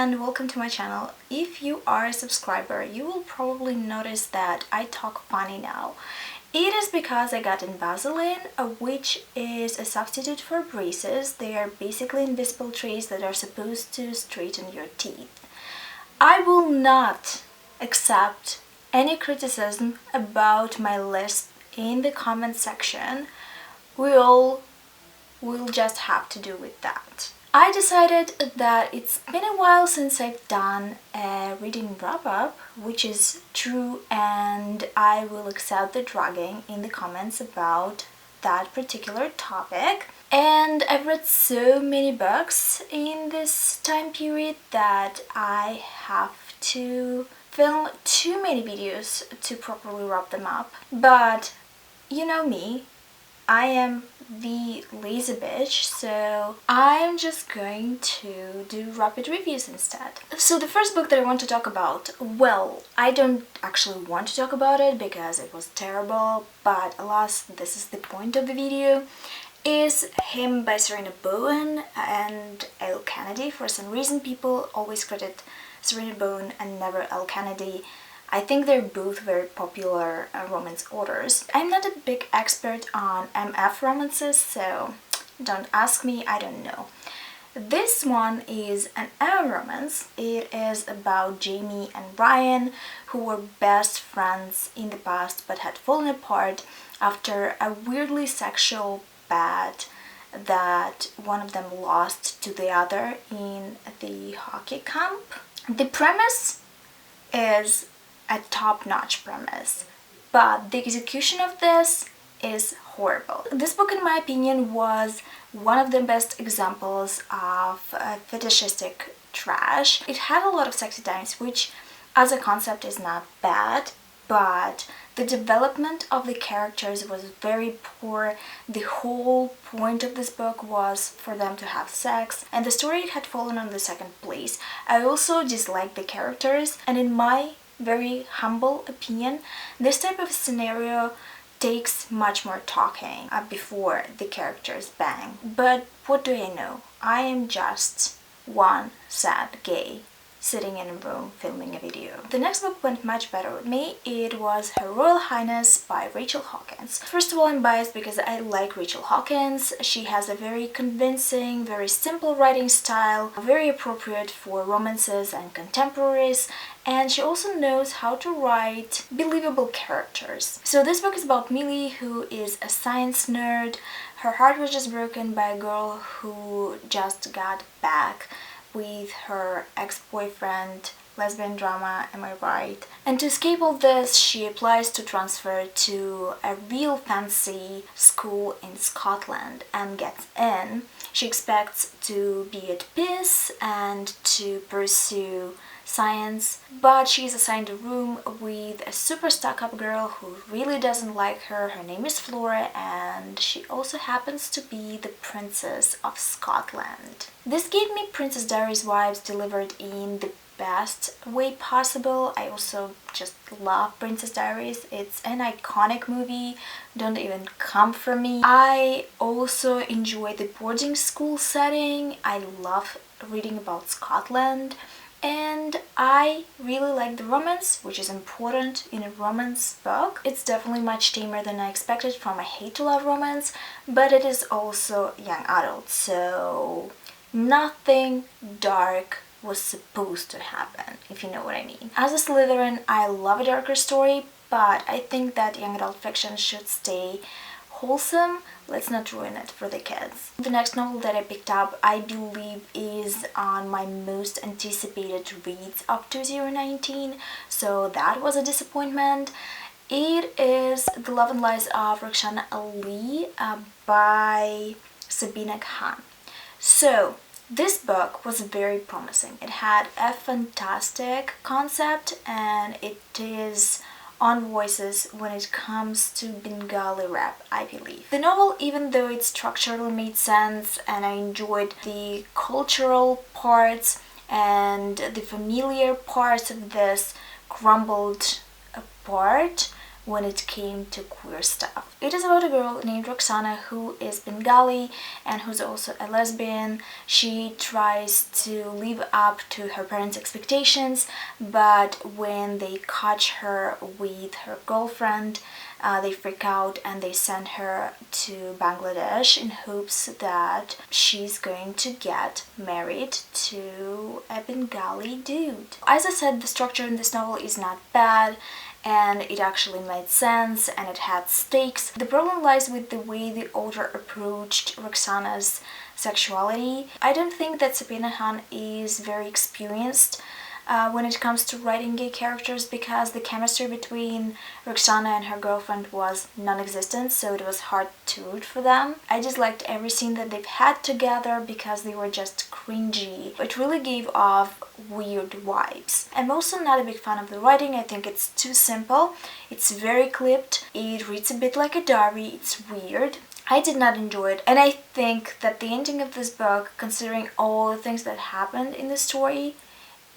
and welcome to my channel. If you are a subscriber, you will probably notice that I talk funny now. It is because I got 𝕊𝕆𝕆𝕂𝕊, which is a substitute for braces. They are basically invisible trays that are supposed to straighten your teeth. I will not accept any criticism about my lisp in the comment section. We all will just have to do with that. I decided that it's been a while since I've done a reading wrap-up, which is true, and I will accept the dragging in the comments about that particular topic. And I've read so many books in this time period that I have to film too many videos to properly wrap them up. But you know me, I am the lazy bitch, so I'm just going to do rapid reviews instead. So the first book that I want to talk about, well, I don't actually want to talk about it because it was terrible, but alas, this is the point of the video, is Him by Sarina Bowen and Elle Kennedy. For some reason, people always credit Sarina Bowen and never Elle Kennedy. I think they're both very popular romance authors. I'm not a big expert on MF romances, so don't ask me, I don't know. This one is an Elle romance. It is about Jamie and Ryan, who were best friends in the past but had fallen apart after a weirdly sexual bet that one of them lost to the other in the hockey camp. The premise is a top-notch premise, but the execution of this is horrible. This book, in my opinion, was one of the best examples of fetishistic trash. It had a lot of sexy times, which as a concept is not bad, but the development of the characters was very poor. The whole point of this book was for them to have sex, and the story had fallen on the second place. I also disliked the characters, and in my very humble opinion, this type of scenario takes much more talking before the characters bang. But what do I know? I am just one sad gay sitting in a room filming a video. The next book went much better with me. It was Her Royal Highness by Rachel Hawkins. First of all, I'm biased because I like Rachel Hawkins. She has a very convincing, very simple writing style, very appropriate for romances and contemporaries, and she also knows how to write believable characters. So this book is about Millie, who is a science nerd. Her heart was just broken by a girl who just got back with her ex-boyfriend. Lesbian drama, am I right? And to escape all this, she applies to transfer to a real fancy school in Scotland and gets in. She expects to be at peace and to pursue science, but she's assigned a room with a super stuck-up girl who really doesn't like her. Her name is Flora, and she also happens to be the Princess of Scotland. This gave me Princess Diaries vibes delivered in the best way possible. I also just love Princess Diaries. It's an iconic movie. Don't even come for me. I also enjoy the boarding school setting. I love reading about Scotland. And I really like the romance, which is important in a romance book. It's definitely much tamer than I expected from a hate-to-love romance, but it is also young adult, so nothing dark was supposed to happen, if you know what I mean. As a Slytherin, I love a darker story, but I think that young adult fiction should stay wholesome. Let's not ruin it for the kids. The next novel that I picked up, I believe, is on my most anticipated reads of 2019, so that was a disappointment. It is The Love and Lies of Rukhsana by Sabina Khan. So this book was very promising. It had a fantastic concept, and it is on voices when it comes to Bengali rap, I believe. The novel, even though it structurally made sense and I enjoyed the cultural parts and the familiar parts of this, crumbled apart when it came to queer stuff. It is about a girl named Rukhsana who is Bengali and who's also a lesbian. She tries to live up to her parents' expectations, but when they catch her with her girlfriend, they freak out and they send her to Bangladesh in hopes that she's going to get married to a Bengali dude. As I said, the structure in this novel is not bad, and it actually made sense and it had stakes. The problem lies with the way the author approached Rukhsana's sexuality. I don't think that Sabina Khan is very experienced when it comes to writing gay characters, because the chemistry between Rukhsana and her girlfriend was non-existent, so it was hard to root for them. I just liked every scene that they've had together because they were just cringy. It really gave off weird vibes. I'm also not a big fan of the writing. I think it's too simple. It's very clipped. It reads a bit like a diary. It's weird. I did not enjoy it, and I think that the ending of this book, considering all the things that happened in the story,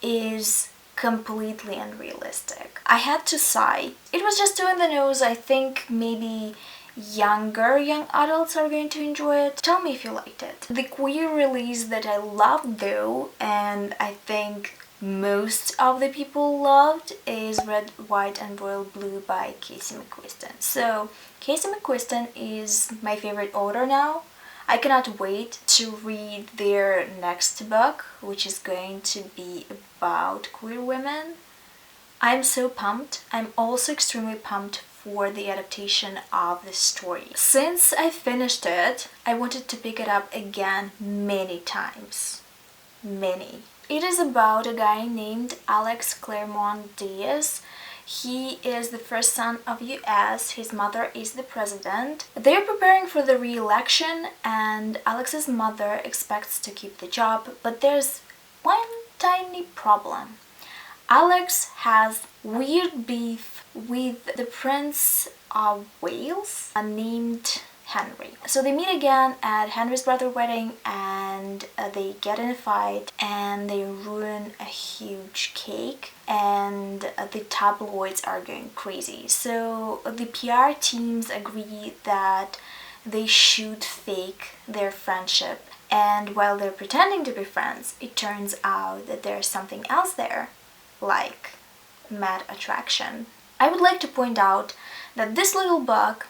is completely unrealistic. I had to sigh. It was just too on the nose. I think maybe young adults are going to enjoy it. Tell me if you liked it. The queer release that I loved though, and I think most of the people loved, is Red, White and Royal Blue by Casey McQuiston. So Casey McQuiston is my favorite author now. I cannot wait to read their next book, which is going to be about queer women. I'm so pumped. I'm also extremely pumped for the adaptation of the story. Since I finished it, I wanted to pick it up again many times. Many. It is about a guy named Alex Claremont Diaz. He is the first son of U.S. His mother is the president. They're preparing for the re-election and Alex's mother expects to keep the job, but there's one tiny problem. Alex has weird beef with the Prince of Wales named Henry. So they meet again at Henry's brother's wedding and they get in a fight and they ruin a huge cake, and the tabloids are going crazy. So the PR teams agree that they should fake their friendship, and while they're pretending to be friends, it turns out that there's something else there, like mad attraction. I would like to point out that this little book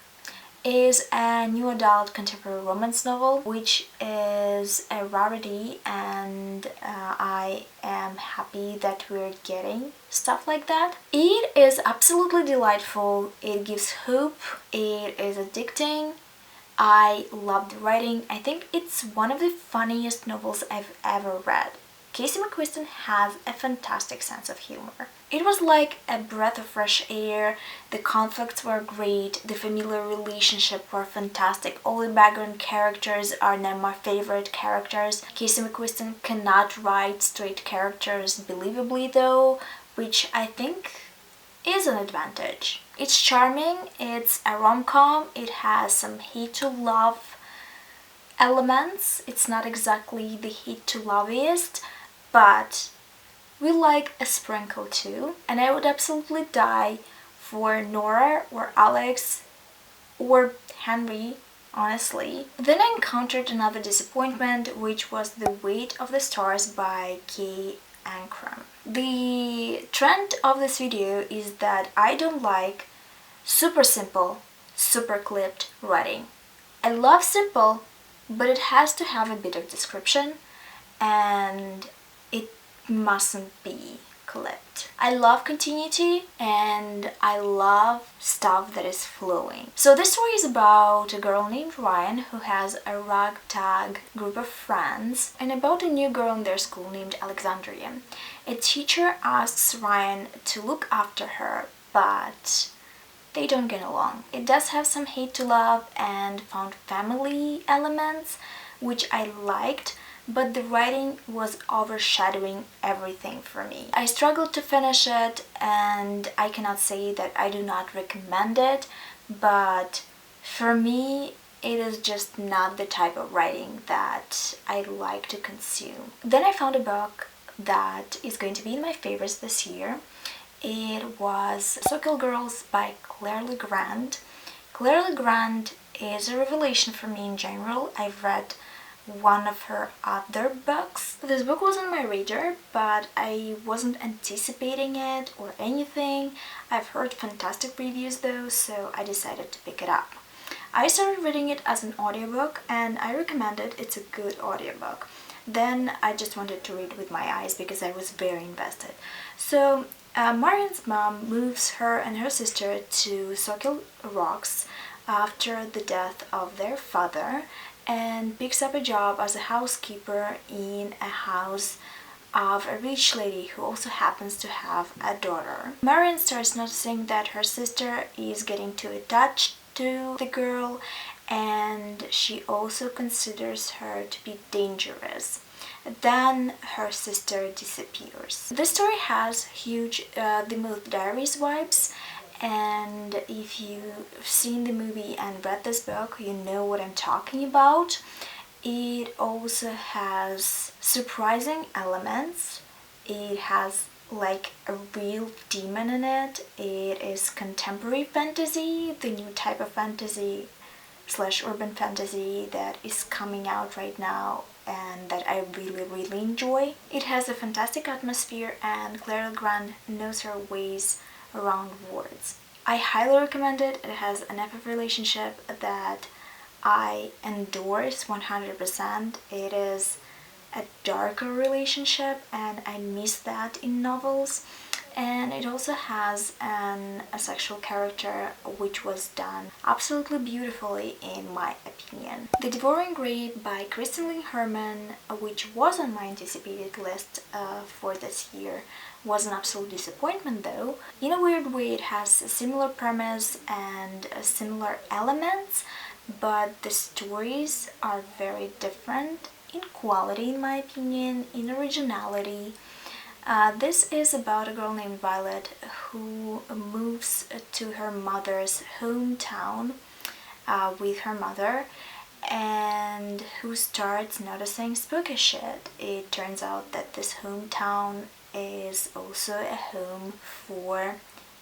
is a new adult contemporary romance novel, which is a rarity, and I am happy that we're getting stuff like that. It is absolutely delightful. It gives hope. It is addicting. I love the writing. I think it's one of the funniest novels I've ever read. Casey McQuiston has a fantastic sense of humor. It was like a breath of fresh air. The conflicts were great. The familiar relationships were fantastic. All the background characters are now my favorite characters. Casey McQuiston cannot write straight characters believably though, which I think is an advantage. It's charming. It's a rom-com. It has some hate to love elements. It's not exactly the hate to loveiest, but we like a sprinkle too. And I would absolutely die for Nora or Alex or Henry, honestly. Then I encountered another disappointment, which was The Weight of the Stars by K. Ancrum. The trend of this video is that I don't like super simple, super clipped writing. I love simple, but it has to have a bit of description and it mustn't be clipped. I love continuity and I love stuff that is flowing. So this story is about a girl named Ryan who has a ragtag group of friends, and about a new girl in their school named Alexandria. A teacher asks Ryan to look after her, but they don't get along. It does have some hate to love and found family elements, which I liked, but the writing was overshadowing everything for me. I struggled to finish it, and I cannot say that I do not recommend it, but for me it is just not the type of writing that I like to consume. Then I found a book that is going to be in my favorites this year. It was Sawkill Girls by Claire Legrand. Claire Legrand is a revelation for me in general. I've read one of her other books. This book was on my radar, but I wasn't anticipating it or anything. I've heard fantastic reviews though, so I decided to pick it up. I started reading it as an audiobook and I recommend it. It's a good audiobook. Then I just wanted to read with my eyes because I was very invested. So Marian's mom moves her and her sister to Sawkill Rocks after the death of their father and picks up a job as a housekeeper in a house of a rich lady who also happens to have a daughter. Marian starts noticing that her sister is getting too attached to the girl and she also considers her to be dangerous. Then her sister disappears. The story has huge 𝕊𝕆𝕆𝕂𝕊 Diaries vibes, and if you've seen the movie and read this book, you know what I'm talking about. It also has surprising elements. It has like a real demon in it. It is contemporary fantasy, the new type of fantasy / urban fantasy that is coming out right now and that I really enjoy. It has a fantastic atmosphere and Claire Legrand knows her ways around words. I highly recommend it. It has an FF relationship that I endorse 100%. It is a darker relationship and I miss that in novels. And it also has a sexual character which was done absolutely beautifully in my opinion. The Devouring Rape by Kristin Herman, which was on my anticipated list for this year, was an absolute disappointment though. In a weird way it has a similar premise and similar elements, but the stories are very different in quality in my opinion, in originality. This is about a girl named Violet who moves to her mother's hometown with her mother and who starts noticing spooky shit. It turns out that this hometown is also a home for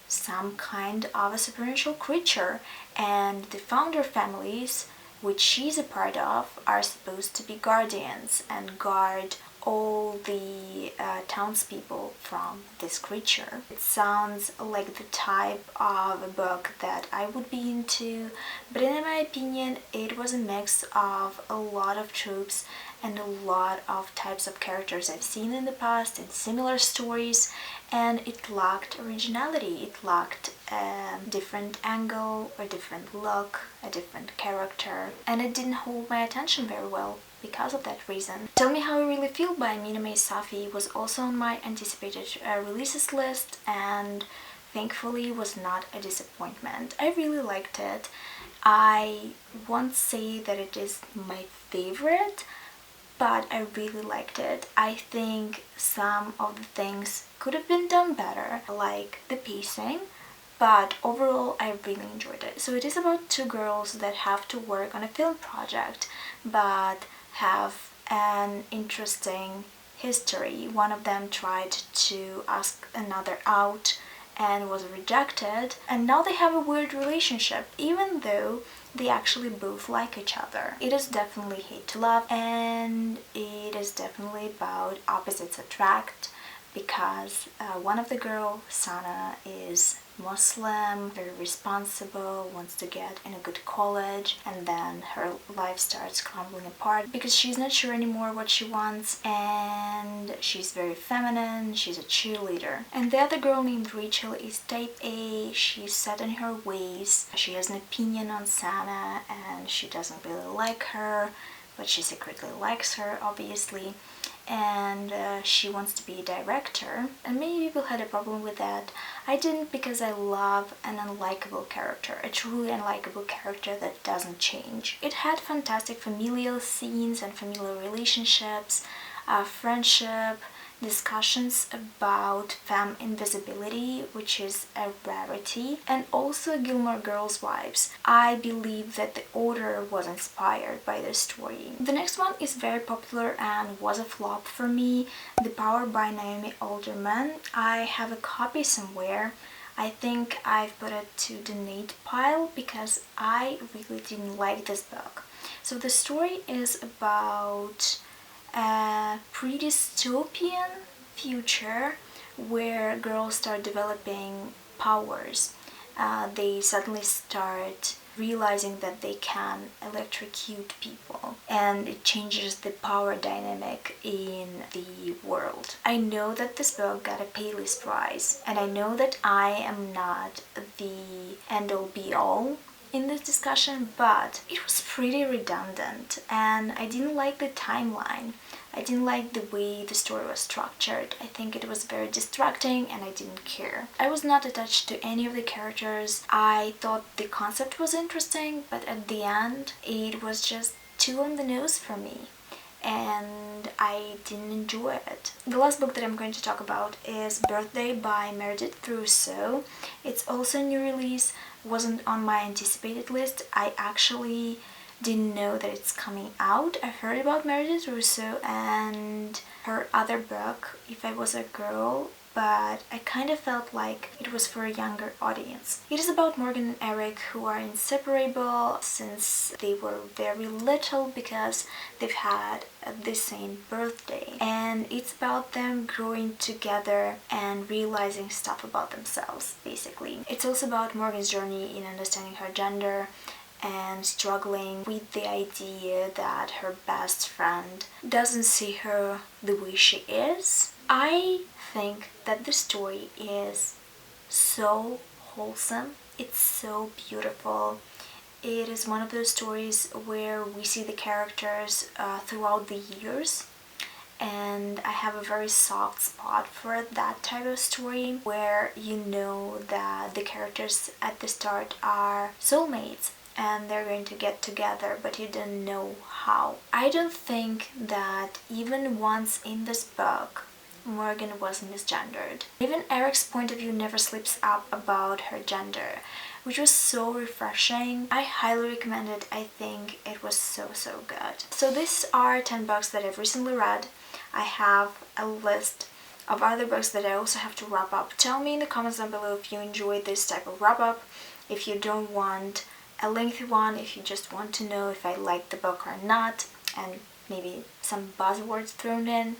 some kind of a supernatural creature, and the founder families, which she's a part of, are supposed to be guardians and guard all the townspeople from this creature. It sounds like the type of a book that I would be into, but in my opinion it was a mix of a lot of tropes and a lot of types of characters I've seen in the past in similar stories, and it lacked originality. It lacked a different angle, a different look, a different character, and it didn't hold my attention very well because of that reason. Tell Me How I Really Feel by Aminah Safi was also on my anticipated releases list and thankfully was not a disappointment. I really liked it. I won't say that it is my favorite, but I really liked it. I think some of the things could have been done better, like the pacing, but overall I really enjoyed it. So it is about two girls that have to work on a film project but have an interesting history. One of them tried to ask another out and was rejected, and now they have a weird relationship even though they actually both like each other. It is definitely hate to love, and it is definitely about opposites attract, because one of the girls, Sana, is Muslim, very responsible, wants to get in a good college, and then her life starts crumbling apart because she's not sure anymore what she wants, and she's very feminine, she's a cheerleader. And the other girl named Rachel is type A, she's set in her ways, she has an opinion on Sana and she doesn't really like her, but she secretly likes her obviously, and she wants to be a director, and many people had a problem with that. I didn't, because I love an unlikable character, a truly unlikable character that doesn't change. It had fantastic familial scenes and familial relationships, friendship, discussions about femme invisibility, which is a rarity, and also Gilmore Girls vibes. I believe that the author was inspired by this story. The next one is very popular and was a flop for me, The Power by Naomi Alderman. I have a copy somewhere. I think I've put it to the Nate pile because I really didn't like this book. So the story is about a pre-dystopian future where girls start developing powers. They suddenly start realizing that they can electrocute people, and it changes the power dynamic in the world. I know that this book got a Payless Prize, and I know that I am not the end-all be-all in this discussion, but it was pretty redundant and I didn't like the timeline. I didn't like the way the story was structured. I think it was very distracting and I didn't care. I was not attached to any of the characters. I thought the concept was interesting, but at the end it was just too on the nose for me and I didn't enjoy it. The last book that I'm going to talk about is Birthday by Meredith Russo. It's also a new release, wasn't on my anticipated list. I actually didn't know that it's coming out. I heard about Meredith Russo and her other book, If I Was a Girl, but I kind of felt like it was for a younger audience. It is about Morgan and Eric, who are inseparable since they were very little because they've had the same birthday. And it's about them growing together and realizing stuff about themselves, basically. It's also about Morgan's journey in understanding her gender and struggling with the idea that her best friend doesn't see her the way she is. I think that the story is so wholesome. It's so beautiful. It is one of those stories where we see the characters throughout the years, and I have a very soft spot for that type of story where you know that the characters at the start are soulmates and they're going to get together, but you don't know how. I don't think that even once in this book Morgan was misgendered. Even Eric's point of view never slips up about her gender, which was so refreshing. I highly recommend it. I think it was so good. So these are 10 books that I've recently read. I have a list of other books that I also have to wrap up. Tell me in the comments down below if you enjoy this type of wrap up, if you don't want a lengthy one, if you just want to know if I like the book or not, and maybe some buzzwords thrown in.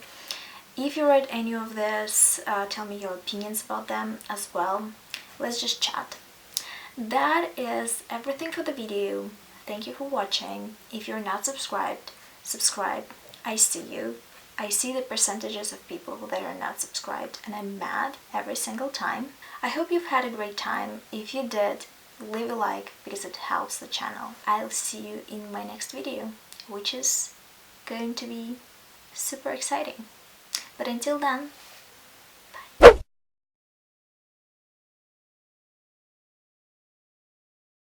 If you read any of this, tell me your opinions about them as well. Let's just chat. That is everything for the video. Thank you for watching. If you're not subscribed, subscribe. I see you. I see the percentages of people that are not subscribed and I'm mad every single time. I hope you've had a great time. If you did, leave a like because it helps the channel. I'll see you in my next video, which is going to be super exciting. But until then,